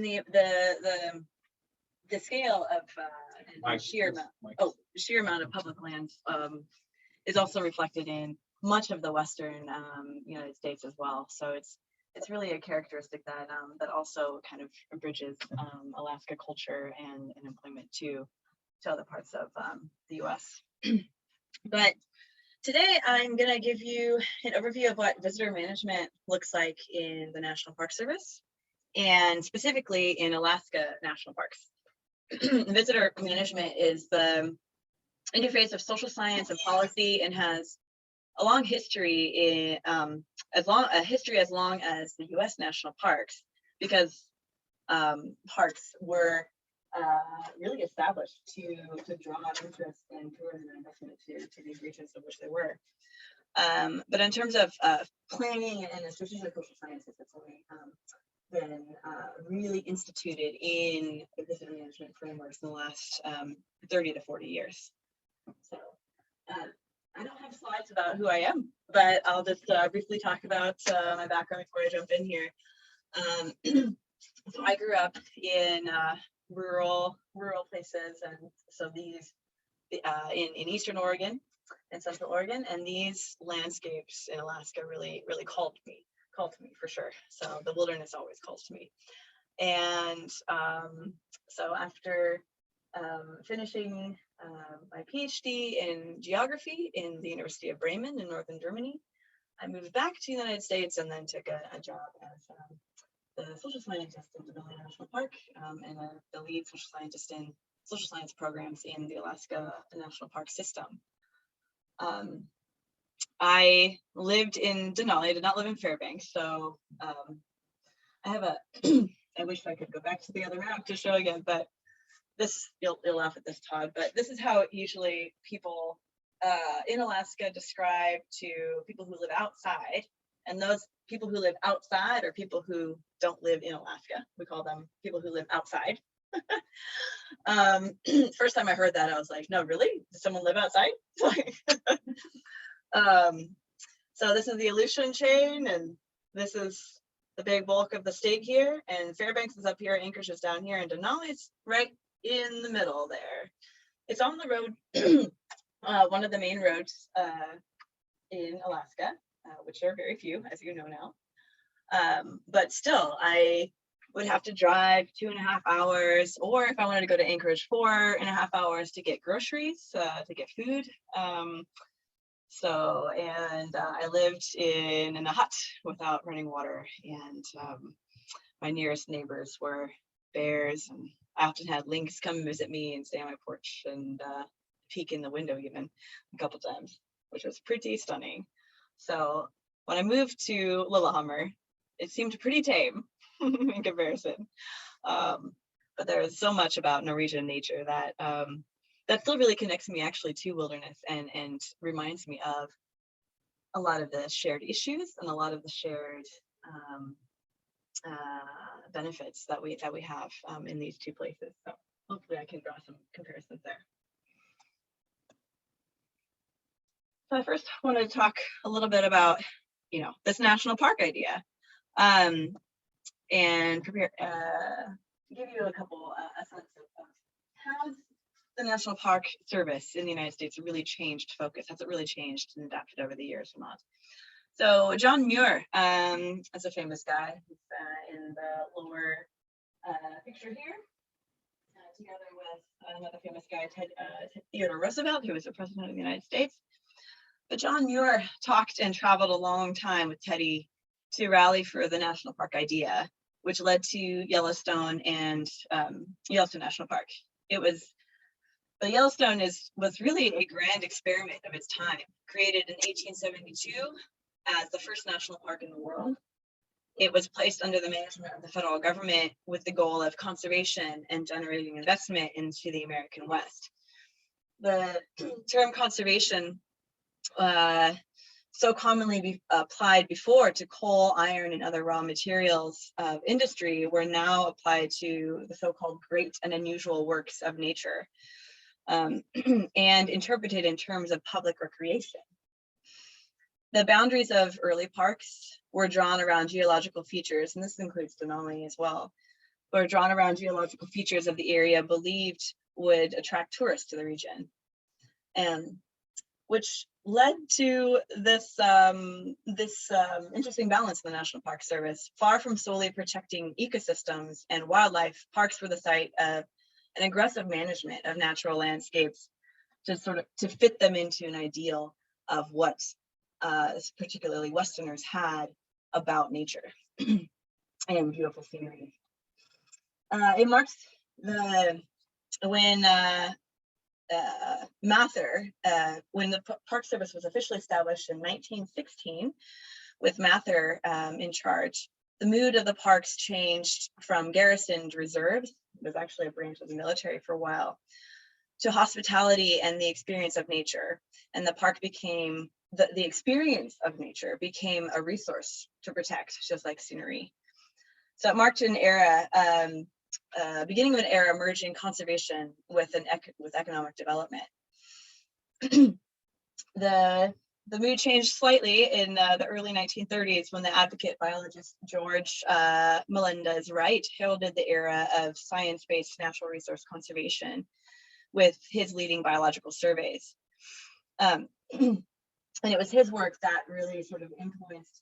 and the scale of and sheer amount of public land is also reflected in much of the Western United States as well. So it's really a characteristic that that also kind of bridges Alaska culture and employment to other parts of the U.S. But today I'm going to give you an overview of what visitor management looks like in the National Park Service, and specifically in Alaska National Parks. Visitor management is the interface of social science and policy, and has a long history as long as the U.S. national parks, because parks were really established to draw interest and tourism and investment to these regions of which they were. But in terms of planning and strategic social sciences, it's only been really instituted in the visitor management frameworks in the last 30 to 40 years. So I don't have slides about who I am, but I'll just briefly talk about my background before I jump in here. So I grew up in rural places, and so these in Eastern Oregon and Central Oregon, and these landscapes in Alaska really called to me for sure. So the wilderness always calls to me. And so after finishing my PhD in geography in the University of Bremen in northern Germany, I moved back to the United States and then took a job as the social scientist in Denali National Park and the lead social scientist in social science programs in the Alaska National Park system. I lived in Denali, I did not live in Fairbanks, so I have I wish I could go back to the other map to show again, but this, you'll laugh at this, Todd, but this is how usually people in Alaska describe to people who live outside, and those people who live outside are people who don't live in Alaska. We call them people who live outside. First time I heard that, I was like, no, really? Does someone live outside? So this is the Aleutian chain, and this is the big bulk of the state here, and Fairbanks is up here, Anchorage is down here, and Denali is right in the middle there. It's on the road, one of the main roads in Alaska, which are very few, as you know now. But still, I would have to drive 2.5 hours, or if I wanted to go to Anchorage, 4.5 hours to get groceries, to get food. I lived in a hut without running water, and my nearest neighbors were bears, and I often had lynx come visit me and stay on my porch and peek in the window even a couple times, which was pretty stunning. So when I moved to Lillehammer, it seemed pretty tame in comparison. But there is so much about Norwegian nature that that still really connects me actually to wilderness and reminds me of a lot of the shared issues and a lot of the shared benefits that we have in these two places. So hopefully I can draw some comparisons there. So I first want to talk a little bit about, this national park idea, and prepare give you a couple a sense of how the National Park Service in the United States really changed focus. Has it really changed and adapted over the years or not? So John Muir, as a famous guy, who's in the lower picture here, together with another famous guy, Theodore Roosevelt, who was the president of the United States. But John Muir talked and traveled a long time with Teddy to rally for the national park idea, which led to Yellowstone and Yellowstone National Park. The Yellowstone was really a grand experiment of its time, created in 1872 as the first national park in the world. It was placed under the management of the federal government with the goal of conservation and generating investment into the American West. The term conservation, so commonly applied before to coal, iron, and other raw materials of industry, were now applied to the so-called great and unusual works of nature, and interpreted in terms of public recreation. The boundaries of early parks were drawn around geological features, and this includes Denali as well, or drawn around geological features of the area believed would attract tourists to the region, and which led to this interesting balance in the National Park Service. Far from solely protecting ecosystems and wildlife, parks were the site of an aggressive management of natural landscapes to fit them into an ideal of what particularly Westerners had about nature and beautiful scenery. It marks when the Park Service was officially established in 1916, with Mather in charge, the mood of the parks changed from garrisoned reserves, it was actually a branch of the military for a while, to hospitality and the experience of nature. And the park became, the experience of nature became a resource to protect, just like scenery. So it marked an era, beginning of an era merging conservation with economic development. The mood changed slightly in the early 1930s when the advocate biologist George Melendez-Wright heralded the era of science-based natural resource conservation with his leading biological surveys. And it was his work that really sort of influenced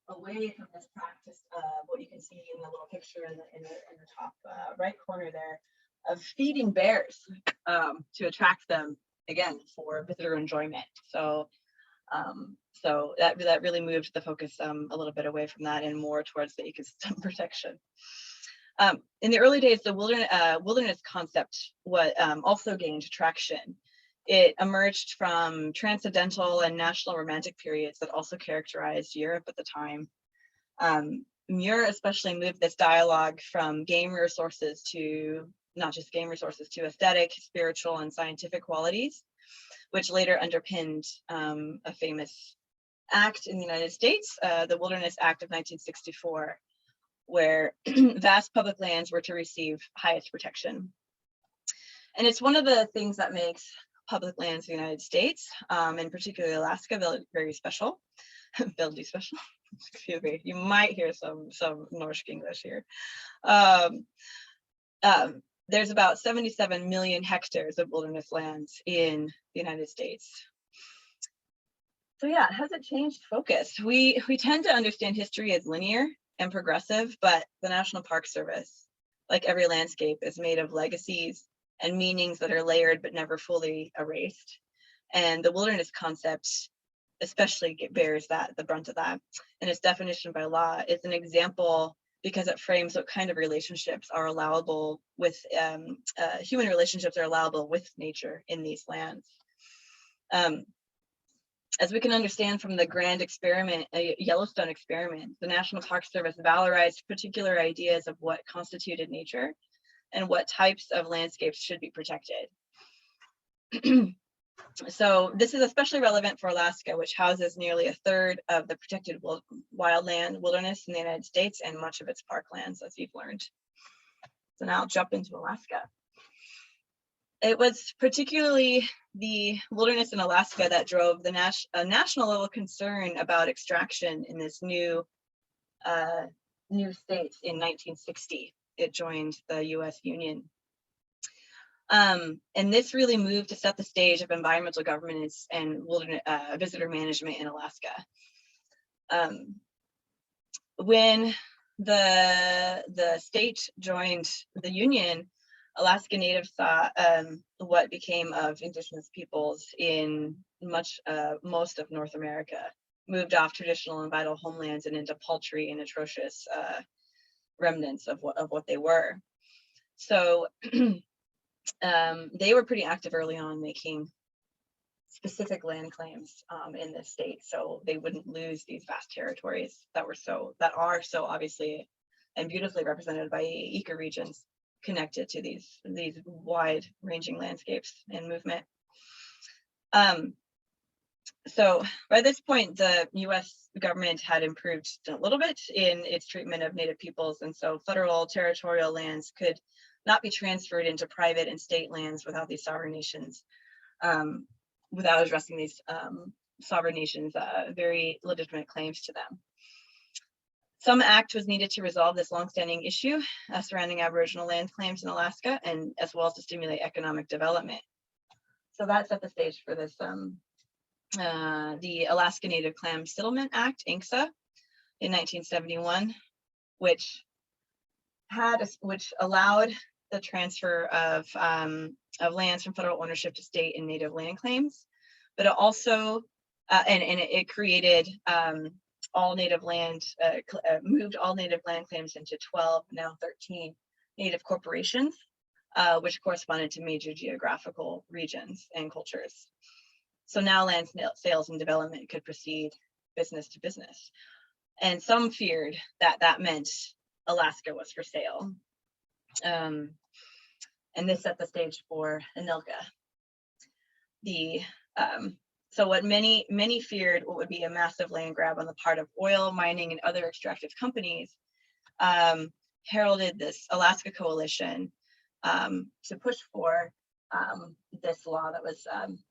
away from this practice of what you can see in the little picture in the top right corner there, of feeding bears to attract them, again, for visitor enjoyment. So that really moved the focus a little bit away from that and more towards the ecosystem protection. In the early days, the wilderness concept also gained traction. It emerged from transcendental and national romantic periods that also characterized Europe at the time. Muir especially moved this dialogue from game resources to not just game resources to aesthetic, spiritual, and scientific qualities, which later underpinned a famous act in the United States, the Wilderness Act of 1964, where vast public lands were to receive highest protection. And it's one of the things that makes public lands in the United States, and particularly Alaska, very special, very special. Excuse me, you might hear some Norsk English here. There's about 77 million hectares of wilderness lands in the United States. So yeah, has it changed focus? We tend to understand history as linear and progressive, but the National Park Service, like every landscape, is made of legacies and meanings that are layered but never fully erased. And the wilderness concept especially bears the brunt of that. And its definition by law is an example because it frames what kind of relationships are allowable with, human relationships are allowable with nature in these lands. As we can understand from the grand experiment, Yellowstone experiment, the National Park Service valorized particular ideas of what constituted nature and what types of landscapes should be protected. So this is especially relevant for Alaska, which houses nearly a third of the protected wildland wilderness in the United States and much of its parklands, as you've learned. So now I'll jump into Alaska. It was particularly the wilderness in Alaska that drove the national level concern about extraction in this new state in 1960. It joined the US Union. And this really moved to set the stage of environmental governance and wilderness visitor management in Alaska. When the state joined the Union, Alaska Natives saw what became of indigenous peoples in most of North America, moved off traditional and vital homelands and into paltry and atrocious remnants of what they were. So they were pretty active early on, making specific land claims in this state, so they wouldn't lose these vast territories that are so obviously and beautifully represented by ecoregions connected to these wide-ranging landscapes and movement. So by this point, the U.S. government had improved a little bit in its treatment of Native peoples, and so federal territorial lands could not be transferred into private and state lands without these sovereign nations, without addressing these sovereign nations' very legitimate claims to them. Some act was needed to resolve this longstanding issue surrounding Aboriginal land claims in Alaska, and as well as to stimulate economic development. So that set the stage for this, the Alaska Native Clam Settlement Act, ANILCA, in 1971, which allowed the transfer of lands from federal ownership to state and native land claims, but it also it created all native land, moved all native land claims into 12, now 13 native corporations, which corresponded to major geographical regions and cultures. So now land sales and development could proceed business to business. And some feared that that meant Alaska was for sale. And this set the stage for ANILCA. So what many feared what would be a massive land grab on the part of oil, mining, and other extractive companies heralded this Alaska coalition to push for this law that was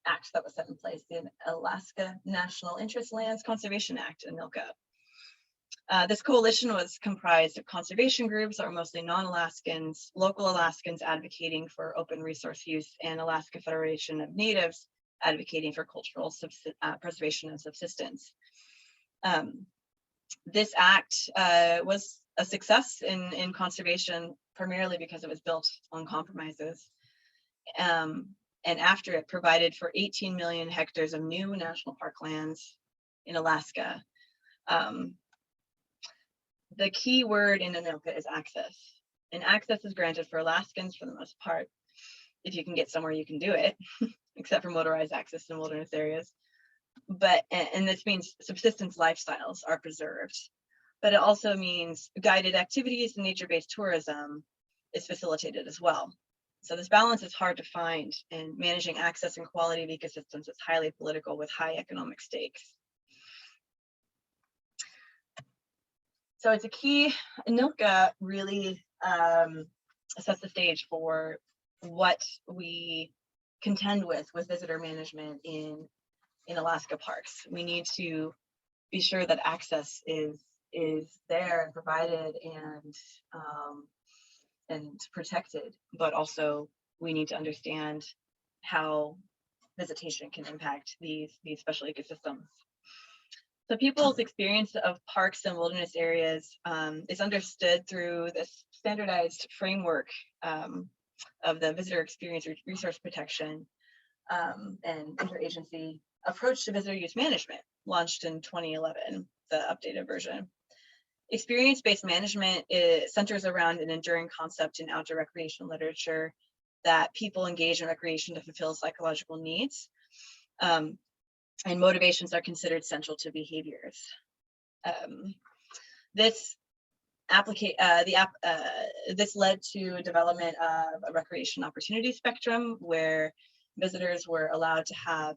act that was set in place, the Alaska National Interest Lands Conservation Act, ANILCA. This coalition was comprised of conservation groups that were mostly non-Alaskans, local Alaskans advocating for open resource use, and Alaska Federation of Natives advocating for cultural preservation and subsistence. This act was a success in conservation, primarily because it was built on compromises. And after it provided for 18 million hectares of new national park lands in Alaska. The key word in ANILCA is access. And access is granted for Alaskans for the most part. If you can get somewhere, you can do it, except for motorized access in wilderness areas. But, and this means subsistence lifestyles are preserved. But it also means guided activities and nature-based tourism is facilitated as well. So this balance is hard to find, and managing access and quality of ecosystems is highly political with high economic stakes. So it's a key, ANILCA really sets the stage for what we contend with visitor management in Alaska parks. We need to be sure that access is there and provided and protected, but also we need to understand how visitation can impact these special ecosystems. So people's experience of parks and wilderness areas is understood through this standardized framework of the visitor experience resource protection and interagency approach to visitor use management, launched in 2011, the updated version. Experience-based management centers around an enduring concept in outdoor recreation literature that people engage in recreation to fulfill psychological needs. And motivations are considered central to behaviors. This led to development of a recreation opportunity spectrum where visitors were allowed to have,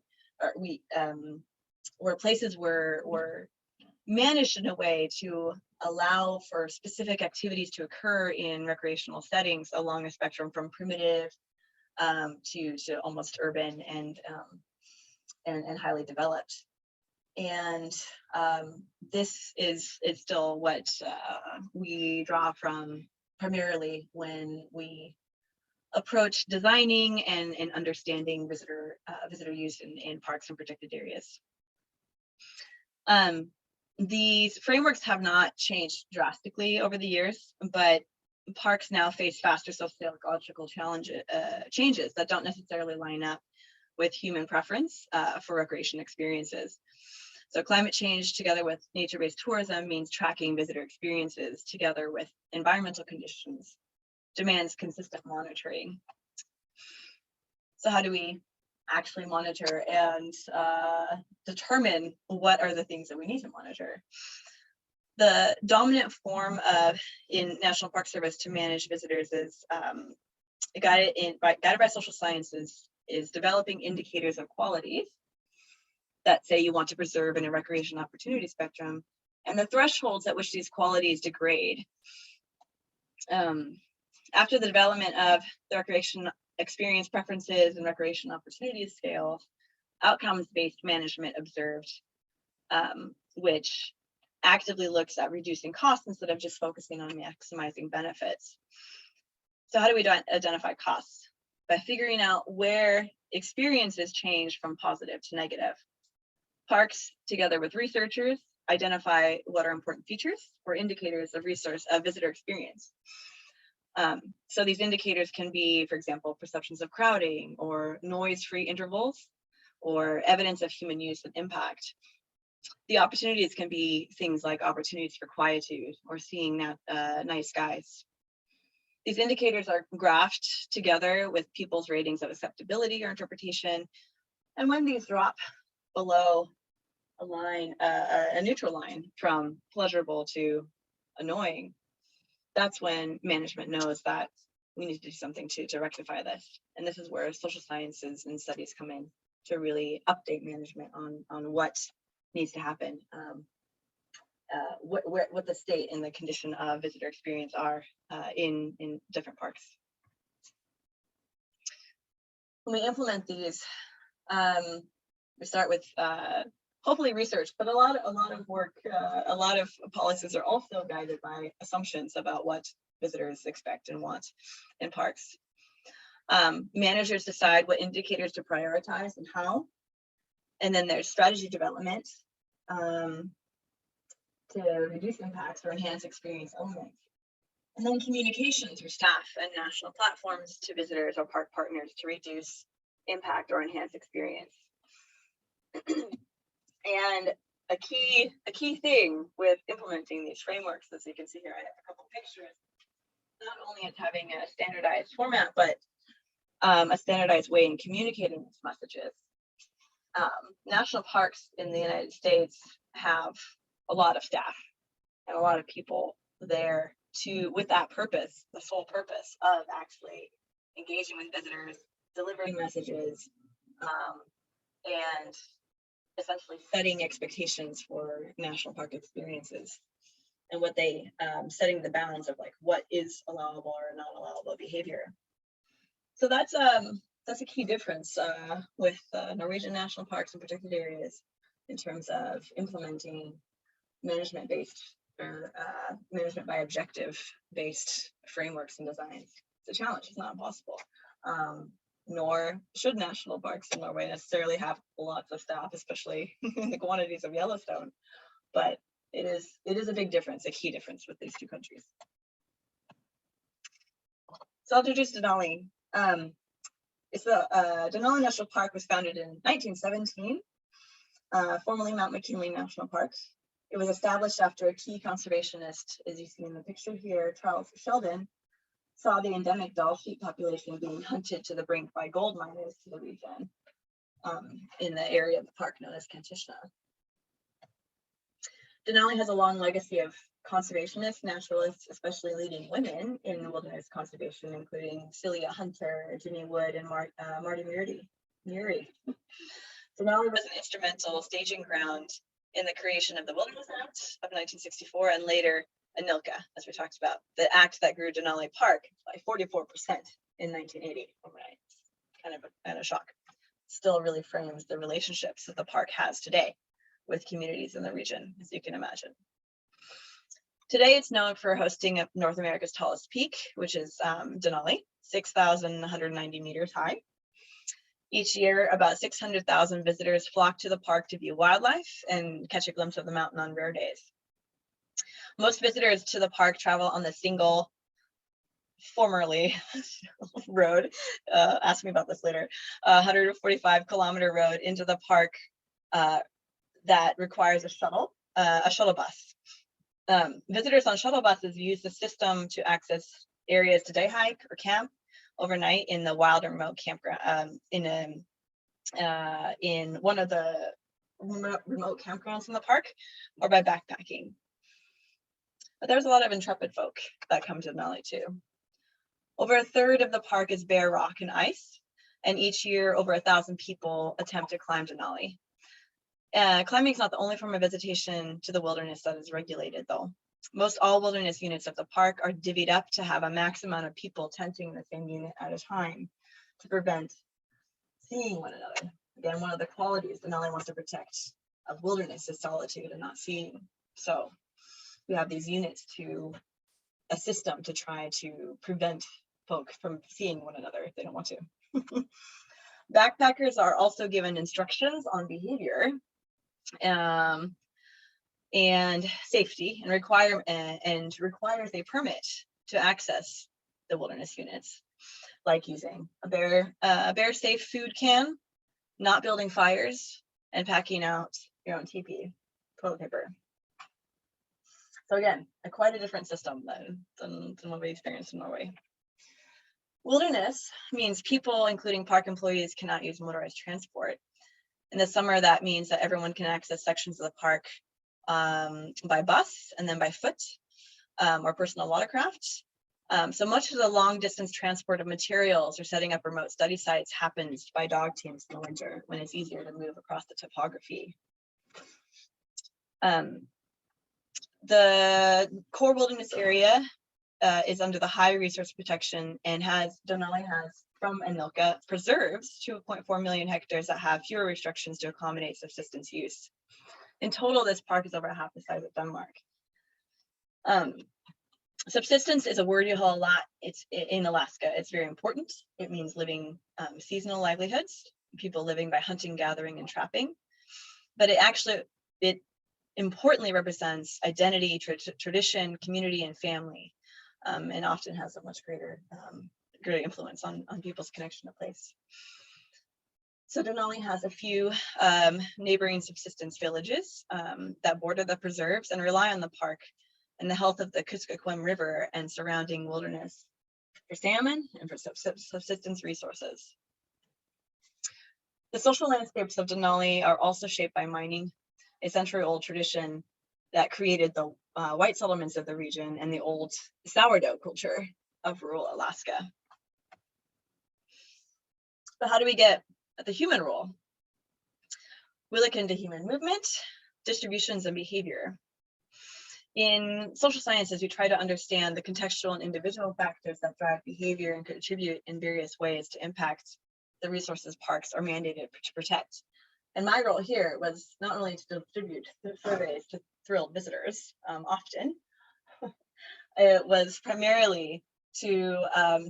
where places were managed in a way to allow for specific activities to occur in recreational settings along a spectrum from primitive to almost urban and highly developed. And this is still what we draw from primarily when we approach designing and understanding visitor use in parks and protected areas. These frameworks have not changed drastically over the years, but parks now face faster sociological changes that don't necessarily line up with human preference for recreation experiences. So climate change together with nature-based tourism means tracking visitor experiences together with environmental conditions demands consistent monitoring. So how do we actually monitor and determine what are the things that we need to monitor? The dominant form in National Park Service to manage visitors is guided by social sciences, is developing indicators of qualities that say you want to preserve in a recreation opportunity spectrum, and the thresholds at which these qualities degrade. After the development of the recreation experience preferences and recreation opportunity scales, outcomes-based management observed, which actively looks at reducing costs instead of just focusing on maximizing benefits. So how do we identify costs? By figuring out where experiences change from positive to negative. Parks, together with researchers, identify what are important features or indicators of visitor experience. So these indicators can be, for example, perceptions of crowding or noise-free intervals or evidence of human use and impact. The opportunities can be things like opportunities for quietude or seeing night skies. These indicators are graphed together with people's ratings of acceptability or interpretation. And when these drop below a line, a neutral line from pleasurable to annoying, that's when management knows that we need to do something to rectify this. And this is where social sciences and studies come in to really update management on what needs to happen, what the state and the condition of visitor experience are in different parks. When we implement these, we start with hopefully research, but a lot of work, a lot of policies are also guided by assumptions about what visitors expect and want in parks. Managers decide what indicators to prioritize and how, and then there's strategy development to reduce impacts or enhance experience elements. And then communication through staff and national platforms to visitors or park partners to reduce impact or enhance experience. And a key thing with implementing these frameworks, as you can see here, I have a couple pictures. Not only it's having a standardized format, but a standardized way in communicating these messages. National parks in the United States have a lot of staff and a lot of people there with that purpose, the sole purpose of actually engaging with visitors, delivering messages, and essentially setting expectations for national park experiences and what they setting the bounds of like what is allowable or not allowable behavior. So that's a key difference with Norwegian national parks in particular areas in terms of implementing management-based or management by objective-based frameworks and designs. It's a challenge, it's not impossible. Nor should national parks in Norway necessarily have lots of staff, especially in the quantities of Yellowstone. But it is a big difference, a key difference with these two countries. So I'll introduce Denali. Denali National Park was founded in 1917, formerly Mount McKinley National Park. It was established after a key conservationist, as you see in the picture here, Charles Sheldon, saw the endemic Dall sheep population being hunted to the brink by gold miners to the region in the area of the park known as Kantishna. Denali has a long legacy of conservationists, naturalists, especially leading women in wilderness conservation, including Celia Hunter, Ginny Wood, and Marty Muri. Denali was an instrumental staging ground in the creation of the Wilderness Act of 1964 and later ANILCA, as we talked about, the act that grew Denali Park by 44% in 1980. Kind of a shock. Still really frames the relationships that the park has today with communities in the region, as you can imagine. Today, it's known for hosting North America's tallest peak, which is Denali, 6,190 meters high. Each year, about 600,000 visitors flock to the park to view wildlife and catch a glimpse of the mountain on rare days. Most visitors to the park travel on the single, formerly road, ask me about this later, 145-kilometer road into the park that requires a shuttle bus. Visitors on shuttle buses use the system to access areas to day hike or camp overnight in the wild or remote campground, in one of the remote campgrounds in the park, or by backpacking. But there's a lot of intrepid folk that come to Denali too. Over a third of the park is bare rock and ice, and each year over 1,000 people attempt to climb Denali. Climbing is not the only form of visitation to the wilderness that is regulated, though. Most all wilderness units of the park are divvied up to have a max amount of people tenting in the same unit at a time to prevent seeing one another. Again, one of the qualities Denali wants to protect of wilderness is solitude and not seeing So we have these units to a system to try to prevent folk from seeing one another if they don't want to. Backpackers are also given instructions on behavior and safety, and requires a permit to access the wilderness units, like using a bear safe food can, not building fires, and packing out your own teepee, toilet paper. So again, quite a different system than what we experienced in Norway. Wilderness means people, including park employees, cannot use motorized transport. In the summer, that means that everyone can access sections of the park by bus and then by foot or personal watercraft. So much of the long distance transport of materials or setting up remote study sites happens by dog teams in the winter, when it's easier to move across the topography. The core wilderness area is under the high resource protection and Denali has, from ANILCA, preserves 2.4 million hectares that have fewer restrictions to accommodate subsistence use. In total, this park is over half the size of Denmark. Subsistence is a word you hear a lot. It's in Alaska. It's very important. It means living seasonal livelihoods, people living by hunting, gathering, and trapping. But it importantly represents identity, tradition, community, and family, and often has a much greater influence on people's connection to place. So Denali has a few neighboring subsistence villages that border the preserves and rely on the park and the health of the Kuskokwim River and surrounding wilderness for salmon and for subsistence resources. The social landscapes of Denali are also shaped by mining, a century-old tradition that created the white settlements of the region and the old sourdough culture of rural Alaska. But how do we get at the human role? We look into human movement, distributions, and behavior. In social sciences, we try to understand the contextual and individual factors that drive behavior and contribute in various ways to impact the resources parks are mandated to protect. And my role here was not only to distribute surveys to thrilled visitors, often, it was primarily to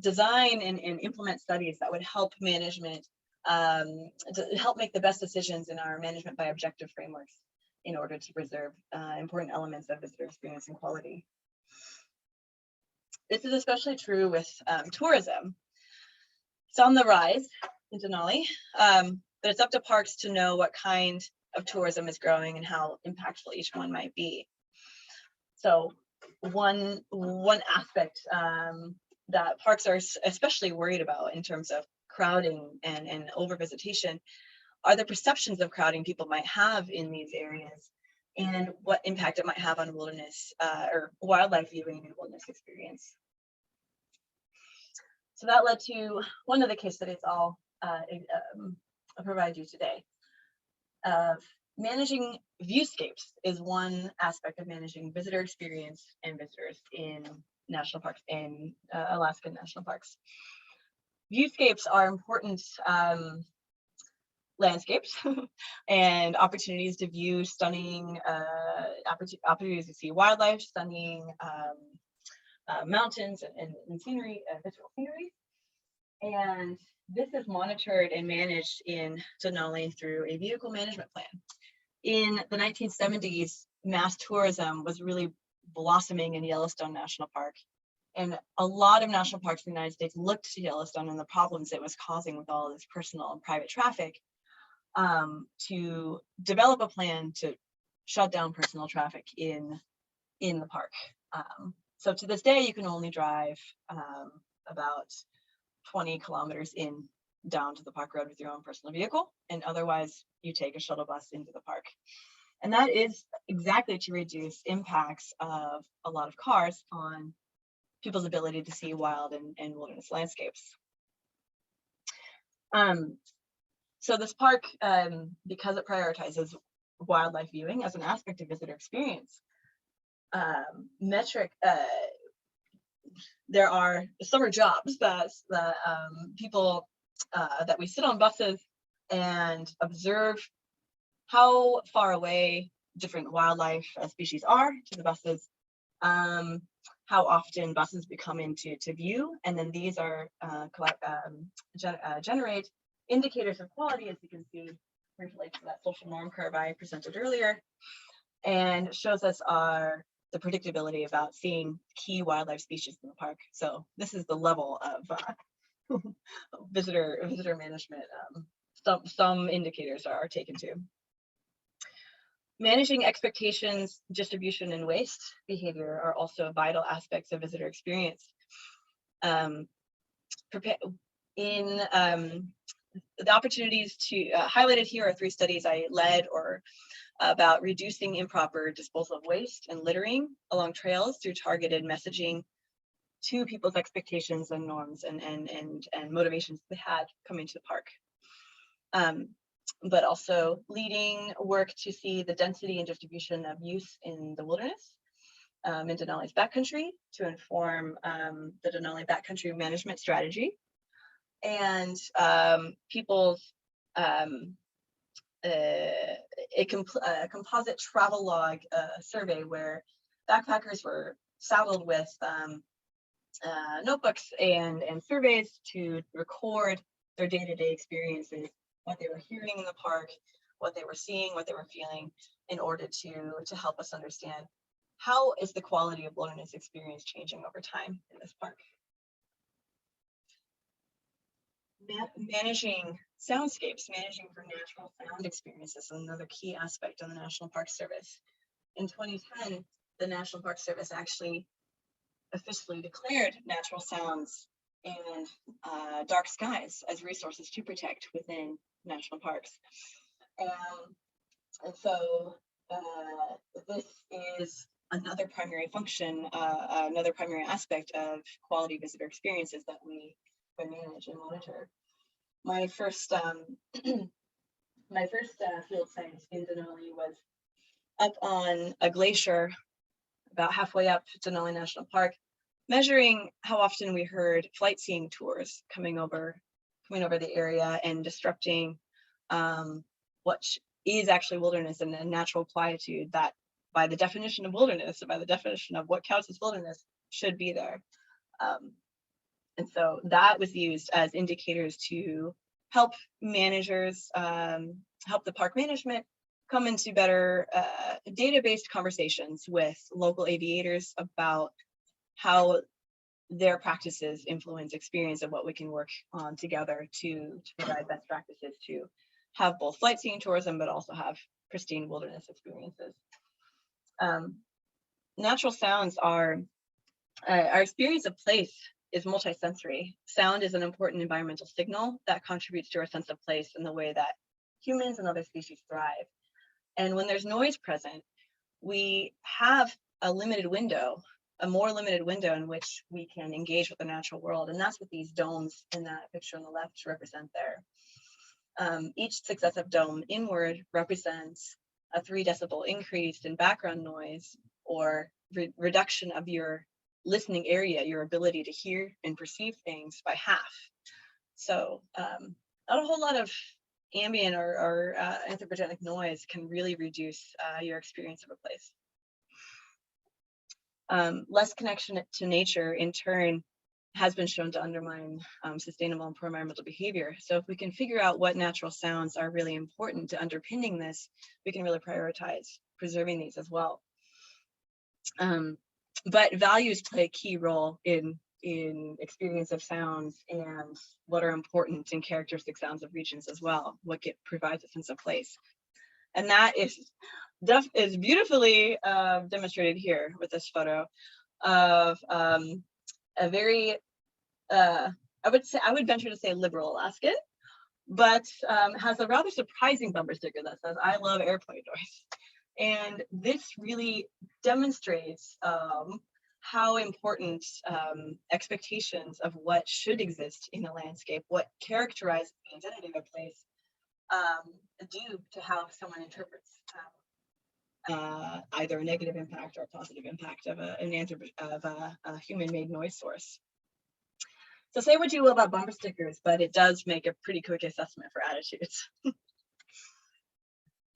design and implement studies that would help management, to help make the best decisions in our management by objective frameworks in order to preserve important elements of visitor experience and quality. This is especially true with tourism. It's on the rise in Denali, but it's up to parks to know what kind of tourism is growing and how impactful each one might be. So one aspect that parks are especially worried about in terms of crowding and over-visitation are the perceptions of crowding people might have in these areas and what impact it might have on wilderness or wildlife viewing and wilderness experience. So that led to one of the case studies I'll provide you today. Managing viewscapes is one aspect of managing visitor experience and visitors in national parks, in Alaskan national parks. Viewscapes are important landscapes and opportunities to view stunning, opportunities to see wildlife, stunning mountains and scenery, visual scenery. And this is monitored and managed in Denali through a vehicle management plan. In the 1970s, mass tourism was really blossoming in Yellowstone National Park. And a lot of national parks in the United States looked to Yellowstone and the problems it was causing with all this personal and private traffic to develop a plan to shut down personal traffic in the park. So to this day, you can only drive about 20 kilometers down to the park road with your own personal vehicle, and otherwise you take a shuttle bus into the park. And that is exactly to reduce impacts of a lot of cars on people's ability to see wild and wilderness landscapes. So this park, because it prioritizes wildlife viewing as an aspect of visitor experience, there are summer jobs that people that we sit on buses and observe how far away different wildlife species are to the buses, how often buses come into view, and then these are generate indicators of quality, as you can see, reflects that social norm curve I presented earlier, and shows us the predictability about seeing key wildlife species in the park. So this is the level of visitor management. Some indicators are taken to. Managing expectations, distribution, and waste behavior are also vital aspects of visitor experience. The opportunities to highlighted here are 3 studies I led about reducing improper disposal of waste and littering along trails through targeted messaging to people's expectations and norms and motivations they had coming to the park. But also leading work to see the density and distribution of use in the wilderness in Denali's backcountry to inform the Denali backcountry management strategy, and people's a composite travel log survey where backpackers were saddled with notebooks and surveys to record their day-to-day experiences, what they were hearing in the park, what they were seeing, what they were feeling, in order to help us understand how is the quality of wilderness experience changing over time in this park. Managing soundscapes, managing for natural sound experiences, is another key aspect of the National Park Service. In 2010, the National Park Service actually officially declared natural sounds and dark skies as resources to protect within national parks. And so this is another primary function, another primary aspect of quality visitor experiences that we manage and monitor. My first field site in Denali was up on a glacier about halfway up Denali National Park, measuring how often we heard flight seeing tours coming over the area and disrupting what is actually wilderness and a natural quietude that, by the definition of wilderness, by the definition of what counts as wilderness, should be there. And so that was used as indicators to help managers, help the park management come into better data-based conversations with local aviators about how their practices influence experience and what we can work on together to provide best practices to have both flight seeing tourism, but also have pristine wilderness experiences. Natural sounds are, our experience of place is multisensory. Sound is an important environmental signal that contributes to our sense of place in the way that humans and other species thrive. And when there's noise present, we have a limited window, a more limited window in which we can engage with the natural world. And that's what these domes in that picture on the left represent there. Each successive dome inward represents a 3 decibel increase in background noise or reduction of your listening area, your ability to hear and perceive things by half. So not a whole lot of ambient or anthropogenic noise can really reduce your experience of a place. Less connection to nature, in turn, has been shown to undermine sustainable and pro-environmental behavior. So if we can figure out what natural sounds are really important to underpinning this, we can really prioritize preserving these as well. But values play a key role in experience of sounds and what are important in characteristic sounds of regions as well, what provides a sense of place. And that is beautifully demonstrated here with this photo of a very, I would venture to say liberal Alaskan, but has a rather surprising bumper sticker that says, "I love airplane noise." And this really demonstrates how important expectations of what should exist in a landscape, what characterizes the identity of a place, do to how someone interprets either a negative impact or a positive impact of a human-made noise source. So say what you will about bumper stickers, but it does make a pretty quick assessment for attitudes.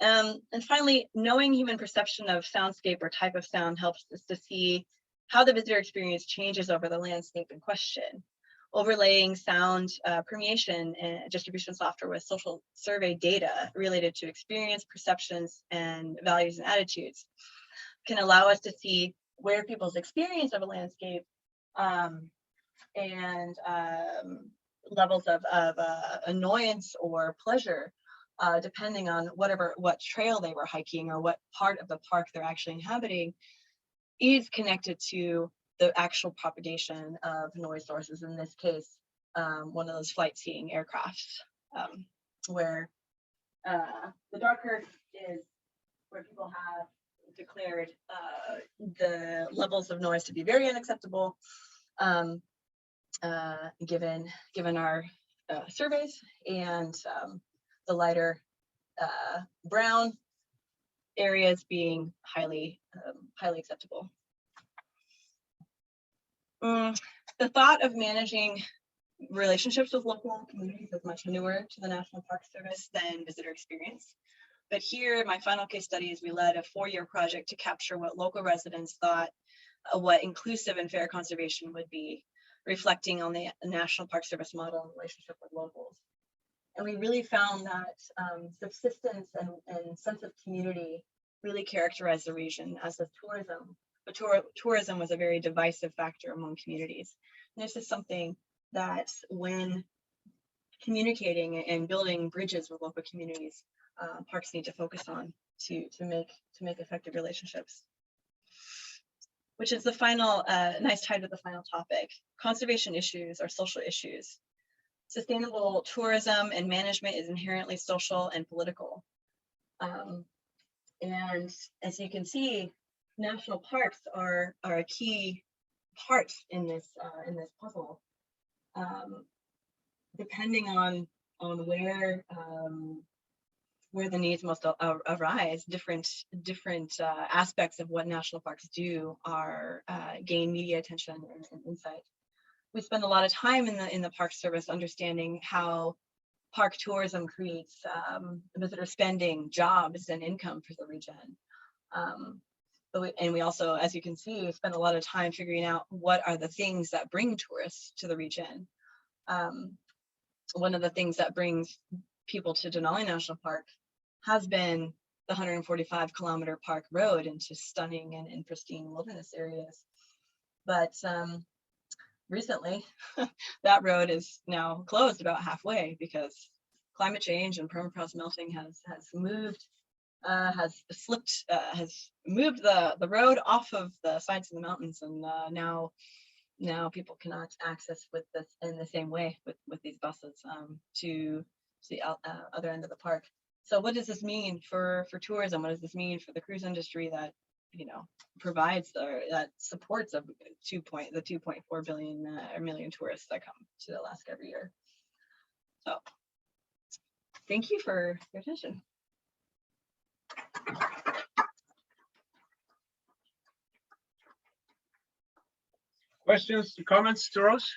And finally, knowing human perception of soundscape or type of sound helps us to see how the visitor experience changes over the landscape in question. Overlaying sound permeation and distribution software with social survey data related to experience, perceptions, and values and attitudes can allow us to see where people's experience of a landscape and levels of annoyance or pleasure, depending on what trail they were hiking or what part of the park they're actually inhabiting, is connected to the actual propagation of noise sources. In this case, one of those flight seeing aircraft, where the darker is where people have declared the levels of noise to be very unacceptable, given our surveys, and the lighter brown areas being highly acceptable. The thought of managing relationships with local communities is much newer to the National Park Service than visitor experience. But here, my final case study is we led a 4-year project to capture what local residents thought what inclusive and fair conservation would be, reflecting on the National Park Service model in relationship with locals. And we really found that subsistence and sense of community really characterized the region, as does tourism. But tourism was a very divisive factor among communities. And this is something that, when communicating and building bridges with local communities, parks need to focus on to make effective relationships. Which is the final nice tie to the final topic. Conservation issues are social issues. Sustainable tourism and management is inherently social and political. And as you can see, national parks are a key part in this puzzle. Depending on where the needs most arise, different aspects of what national parks do are gain media attention and insight. We spend a lot of time in the Park Service understanding how park tourism creates visitor spending, jobs, and income for the region. And we also, as you can see, spend a lot of time figuring out what are the things that bring tourists to the region. One of the things that brings people to Denali National Park has been the 145-kilometer park road into stunning and pristine wilderness areas. But recently, that road is now closed about halfway because climate change and permafrost melting has moved the road off of the sides of the mountains, and now people cannot access in the same way with these buses to the other end of the park. So what does this mean for tourism? What does this mean for the cruise industry that provides that supports the 2.4 million tourists that come to Alaska every year? So thank you for your attention. Questions, comments to Rose?